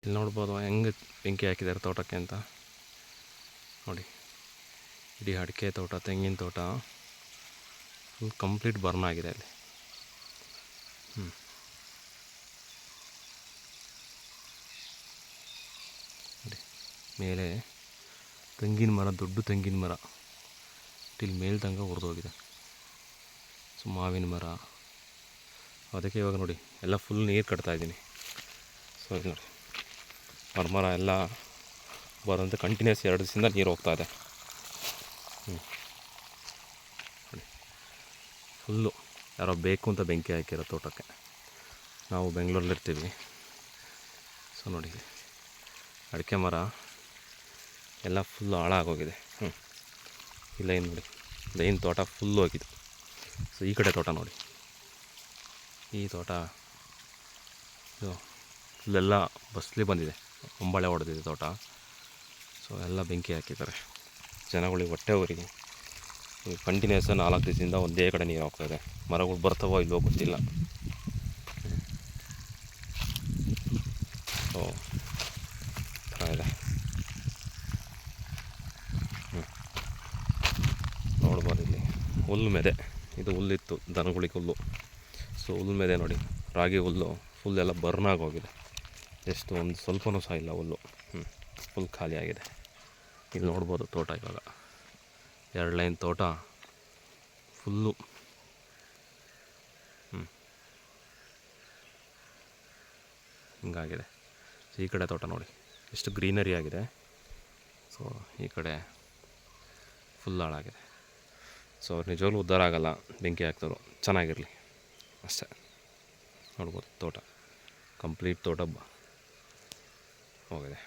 ಇಲ್ಲಿ ನೋಡ್ಬೋದು ಹೆಂಗೆ ಬೆಂಕಿ ಹಾಕಿದ್ದಾರೆ ತೋಟಕ್ಕೆ ಅಂತ ನೋಡಿ. ಇಡೀ ಅಡಿಕೆ ತೋಟ, ತೆಂಗಿನ ತೋಟ ಫುಲ್ ಕಂಪ್ಲೀಟ್ ಬರ್ನ್ ಆಗಿದೆ ಅಲ್ಲಿ. ನೋಡಿ ಮೇಲೆ ತೆಂಗಿನ ಮರ, ದೊಡ್ಡ ತೆಂಗಿನ ಮರ ಇಲ್ಲಿ ಮೇಲ್ತಂಗ ಉರಿದೋಗಿದೆ. ಸೊ ಮಾವಿನ ಮರ, ಅದಕ್ಕೆ ಇವಾಗ ನೋಡಿ ಎಲ್ಲ ಫುಲ್ ನೀರು ಕಟ್ತಾಯಿದ್ದೀನಿ. ಸೊ ಇಲ್ಲಿ ನೋಡಿ ಮರ ಎಲ್ಲ ಬರೋಂಥ ಕಂಟಿನ್ಯೂಸ್ 2 ದಿವಸದಿಂದ ನೀರು ಹೋಗ್ತಾಯಿದೆ. ನೋಡಿ ಫುಲ್ಲು ಯಾರೋ ಬೇಕು ಅಂತ ಬೆಂಕಿ ಹಾಕಿರೋ ತೋಟಕ್ಕೆ. ನಾವು ಬೆಂಗಳೂರಲ್ಲಿರ್ತೀವಿ. ಸೊ ನೋಡಿ ಅಡಿಕೆ ಮರ ಎಲ್ಲ ಫುಲ್ಲು ಹಾಳಾಗೋಗಿದೆ. ಇಲ್ಲ ಏನು ನೋಡಿ, ಲೈನ್ ತೋಟ ಫುಲ್ಲು ಹೋಗಿದೆ. ಸೊ ಈ ಕಡೆ ತೋಟ ನೋಡಿ, ಈ ತೋಟ ಇದು ಫುಲ್ಲೆಲ್ಲ ಬಸ್ಲಿ ಬಂದಿದೆ, ಹೊಂಬಾಳೆ ಹೊಡೆದಿದೆ ತೋಟ. ಸೊ ಎಲ್ಲ ಬೆಂಕಿ ಹಾಕಿದ್ದಾರೆ. ಜನಗಳಿಗೆ ಹೊಟ್ಟೆ ಊರಿಗೆ ಈ ಕಂಟಿನ್ಯೂಸ್ 4 ದಿವಸದಿಂದ ಒಂದೇ ಕಡೆ ನೀರು ಹೋಗ್ತಾಯಿದೆ. ಮರಗಳು ಬರ್ತಾವೋ ಇಲ್ಲವೋ ಗೊತ್ತಿಲ್ಲ. ಸೊ ಥರ ಇದೆ. ನೋಡ್ಬೋದು ಇಲ್ಲಿ ಹುಲ್ಲು ಮೆದೆ, ಇದು ಹುಲ್ಲಿತ್ತು ದನಗಳಿಗೆ ಹುಲ್ಲು. ಸೊ ಹುಲ್ಲು ಮೆದೆ ನೋಡಿ, ರಾಗಿ ಹುಲ್ಲು ಫುಲ್ ಎಲ್ಲ ಬರ್ನ್ ಆಗೋಗಿದೆ. ಎಷ್ಟು ಒಂದು ಸ್ವಲ್ಪನೂ ಸಹ ಇಲ್ಲ ಹುಲ್ಲು. ಫುಲ್ ಖಾಲಿಯಾಗಿದೆ. ಇಲ್ಲಿ ನೋಡ್ಬೋದು ತೋಟ ಇವಾಗ 2 ಲೈನ್ ತೋಟ ಫುಲ್ಲು. ಹಿಂಗಾಗಿದೆ. ಸೊ ಈ ಕಡೆ ತೋಟ ನೋಡಿ ಎಷ್ಟು ಗ್ರೀನರಿ ಆಗಿದೆ. ಸೊ ಈ ಕಡೆ ಫುಲ್ ಹಾಳಾಗಿದೆ. ಸೊ ಅವ್ರು ನಿಜವಾಗ್ಲೂ ಉದ್ಧಾರ ಆಗೋಲ್ಲ, ಬೆಂಕಿ ಹಾಕ್ತವ್ರು, ಚೆನ್ನಾಗಿರಲಿ ಅಷ್ಟೇ. ನೋಡ್ಬೋದು ತೋಟ ಕಂಪ್ಲೀಟ್ ತೋಟ ಹೋಗಿದೆ.